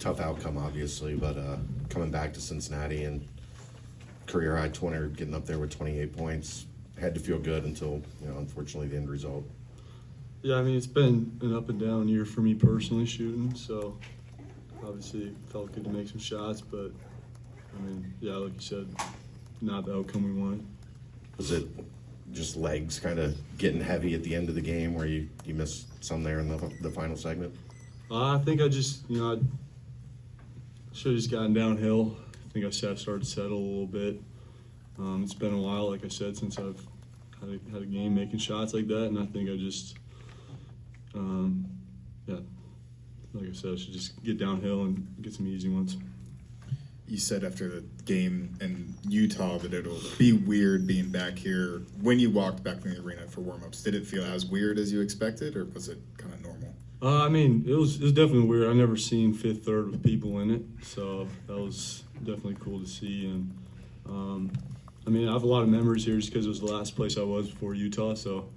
tough outcome, obviously, but coming back to Cincinnati and career high 20, getting up there with 28 points, had to feel good until, unfortunately the end result. Yeah, I mean, it's been an up and down year for me personally shooting, so obviously it felt good to make some shots, but I mean, yeah, like you said, not the outcome we wanted. Was it just legs kind of getting heavy at the end of the game where you missed some there in the final segment? I think I just, I should have just gotten downhill. I think I started to settle a little bit. It's been a while, like I said, since I've had a game making shots like that, and I think I just, like I said, I should just get downhill and get some easy ones. You said after the game in Utah that it'll be weird being back here. When you walked back from the arena for warm-ups, did it feel as weird as you expected, or was it kind of normal? I mean, it was definitely weird. I never seen fifth third with people in it, so that was definitely cool to see. And I mean, I have a lot of memories here just because it was the last place I was before Utah, so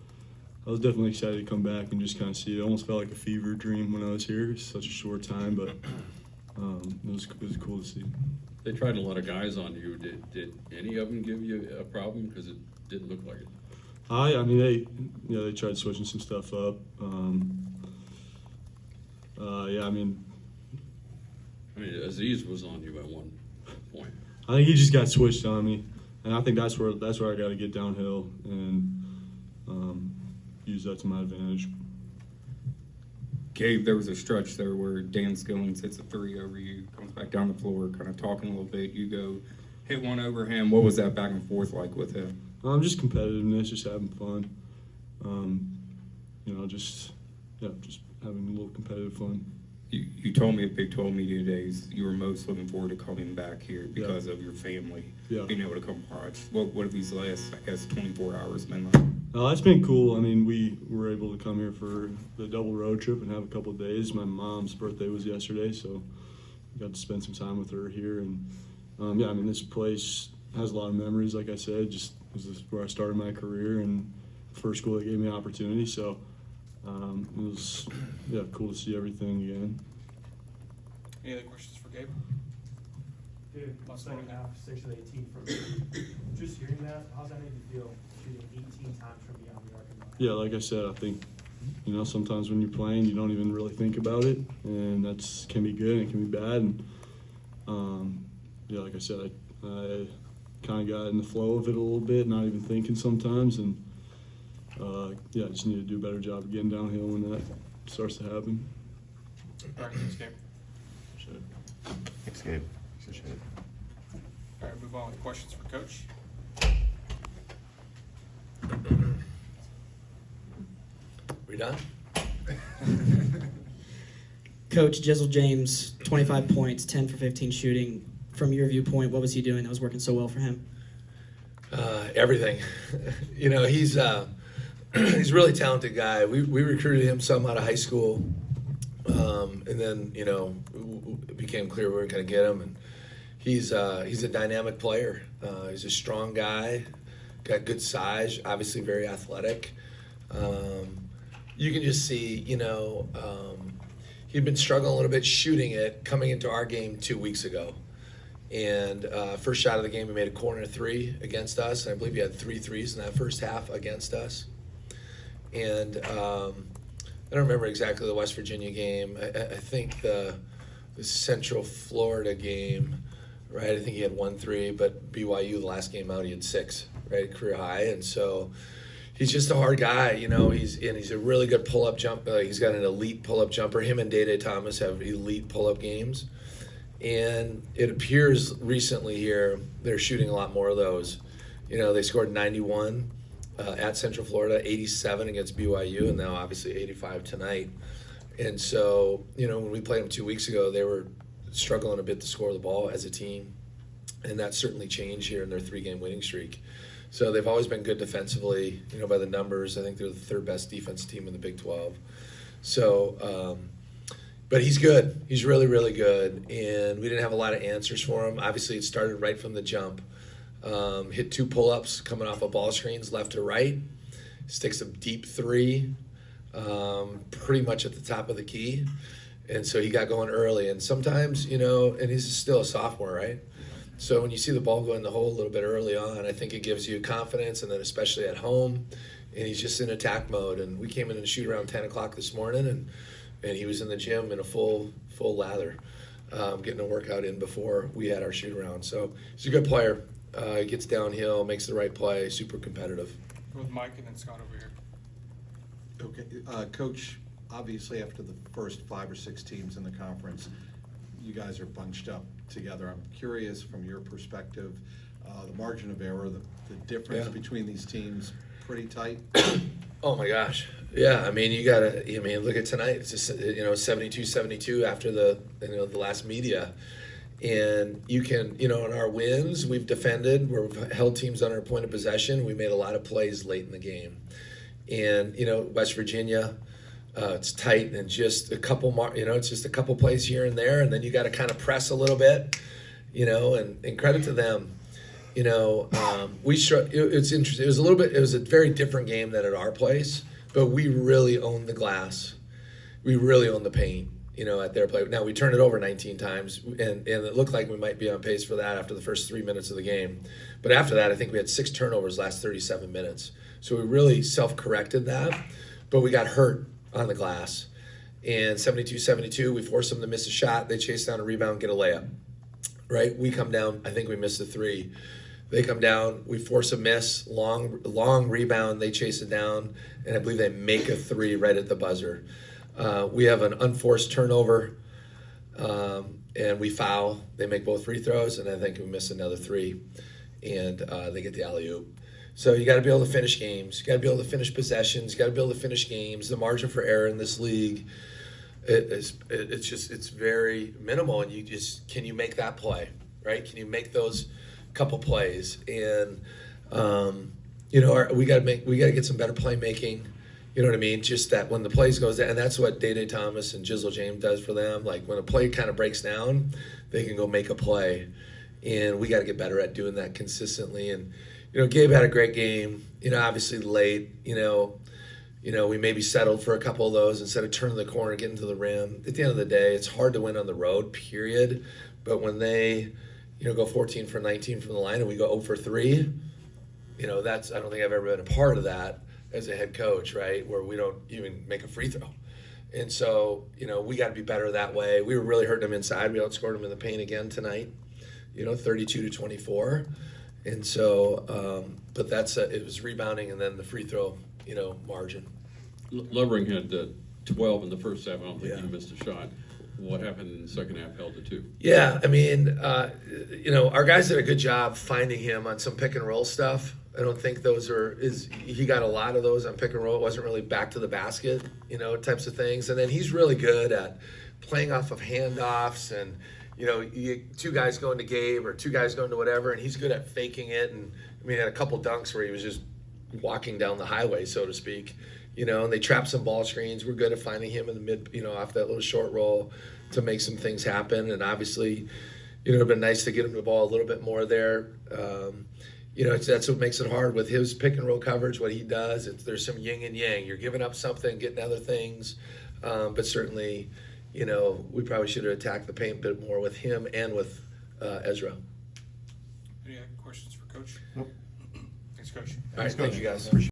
I was definitely excited to come back and just kind of see it. It almost felt like a fever dream when I was here. It's such a short time, but it was cool to see. They tried a lot of guys on you. Did any of them give you a problem? Because it didn't look like it. I mean, they tried switching some stuff up. I mean, Aziz was on you at one point. I think he just got switched on me, and I think that's where I got to get downhill and use that to my advantage. Gabe, there was a stretch there where Dan Skillings hits a three over you, comes back down the floor, kind of talking a little bit. You go hit one over him. What was that back and forth like with him? Just competitiveness, just having fun. Just having a little competitive fun. You told me at Big 12 Media Days you were most looking forward to coming back here because of your family, being able to come watch. What have these last, 24 hours been like? It's been cool. I mean, we were able to come here for the double road trip and have a couple of days. My mom's birthday was yesterday, so I got to spend some time with her here. And this place has a lot of memories, like I said. Just this is where I started my career and first school that gave me an opportunity. So it was cool to see everything again. Any other questions for Gabe? Dude, second half, 6 of 18 from just hearing that, how's that make you feel shooting 18 times from beyond the arc? Yeah, like I said, I think, sometimes when you're playing, you don't even really think about it, and that can be good and it can be bad. And like I said, I kind of got in the flow of it a little bit, not even thinking sometimes, and I just need to do a better job of getting downhill when that starts to happen. All right, thanks, Gabe. Sure. Thanks, Gabe. Appreciate it. All right, move on with questions for Coach. We done? Coach Jizzle James, 25 points, 10 for 15 shooting. From your viewpoint, what was he doing that was working so well for him? Everything. He's he's a really talented guy. We recruited him some out of high school, and then it became clear we weren't going to get him. And he's a dynamic player. He's a strong guy, got good size, obviously very athletic. You can just see, he'd been struggling a little bit shooting it coming into our game 2 weeks ago. And first shot of the game, he made a corner three against us. And I believe he had 3 threes in that first half against us. And I don't remember exactly the West Virginia game. I think the Central Florida game, right? I think he had 1 3, but BYU, the last game out, he had 6, right? Career high. And so he's just a hard guy, he's a really good pull-up jumper. He's got an elite pull-up jumper. Him and Day Thomas have elite pull-up games. And it appears recently here they're shooting a lot more of those. They scored 91 at Central Florida, 87 against BYU, and now obviously 85 tonight. And so, when we played them 2 weeks ago, they were struggling a bit to score the ball as a team. And that certainly changed here in their 3-game winning streak. So they've always been good defensively, by the numbers. I think they're the 3rd best defensive team in the Big 12. So, but he's good. He's really, really good. And we didn't have a lot of answers for him. Obviously, it started right from the jump. Hit 2 pull-ups coming off of ball screens left to right. Sticks a deep 3, pretty much at the top of the key. And so he got going early. And sometimes, you know, and he's still a sophomore, right? So when you see the ball go in the hole a little bit early on, I think it gives you confidence, and then especially at home. And he's just in attack mode. And we came in and shoot around 10 o'clock this morning, and he was in the gym in a full lather, getting a workout in before we had our shoot around. So he's a good player. He gets downhill, makes the right play, super competitive. With Mike and then Scott over here. Okay, Coach, obviously after the first 5 or 6 teams in the conference, you guys are bunched up together. I'm curious from your perspective, the margin of error, the difference between these teams, pretty tight? Oh my gosh. Yeah, I mean, look at tonight. It's just, 72-72 after the last media. And you can, in our wins, we've defended, we've held teams under a point of possession. We made a lot of plays late in the game. And, West Virginia, it's tight and just a couple, it's just a couple plays here and there. And then you got to kind of press a little bit, and credit to them. It's interesting. It was a very different game than at our place, but we really owned the glass. We really owned the paint, at their play. Now we turned it over 19 times, and it looked like we might be on pace for that after the first 3 minutes of the game. But after that, I think we had 6 turnovers last 37 minutes. So we really self-corrected that, but we got hurt on the glass. And 72-72, we forced them to miss a shot. They chase down a rebound, get a layup. Right? We come down, I think we missed a 3. They come down, we force a miss, long rebound, they chase it down, and I believe they make a 3 right at the buzzer. We have an unforced turnover, and we foul. They make both free throws, and I think we miss another 3, and they get the alley-oop. So you got to be able to finish games. You got to be able to finish possessions. You got to be able to finish games. The margin for error in this league, it's very minimal, and can you make that play, right? Can you make those couple plays? And we got to get some better playmaking. You know what I mean? Just that when the plays goes down, and that's what Day Thomas and Jizzle James does for them. Like when a play kind of breaks down, they can go make a play, and we got to get better at doing that consistently. And Gabe had a great game. Obviously late. We maybe settled for a couple of those instead of turning the corner, getting to the rim. At the end of the day, it's hard to win on the road, period. But when they, go 14 for 19 from the line and we go 0 for 3, I don't think I've ever been a part of that as a head coach, right? Where we don't even make a free throw. And so, we got to be better that way. We were really hurting them inside. We outscored them in the paint again tonight, 32-24. And so, but it was rebounding and then the free throw, margin. Levering had 12 in the first half. I don't think he missed a shot. What happened in the second half held to 2? Yeah, I mean, our guys did a good job finding him on some pick and roll stuff. I don't think he got a lot of those on pick and roll. It wasn't really back to the basket, types of things. And then he's really good at playing off of handoffs and, you get 2 guys going to Gabe or 2 guys going to whatever, and he's good at faking it. And he had a couple dunks where he was just walking down the highway, so to speak, and they trapped some ball screens. We're good at finding him in the mid, off that little short roll to make some things happen. And obviously, it'd been nice to get him the ball a little bit more there. That's what makes it hard with his pick and roll coverage, what he does. There's some yin and yang. You're giving up something, getting other things. But certainly, we probably should have attacked the paint a bit more with him and with Ezra. Any questions for Coach? Nope. Thanks, Coach. All right, thank you guys.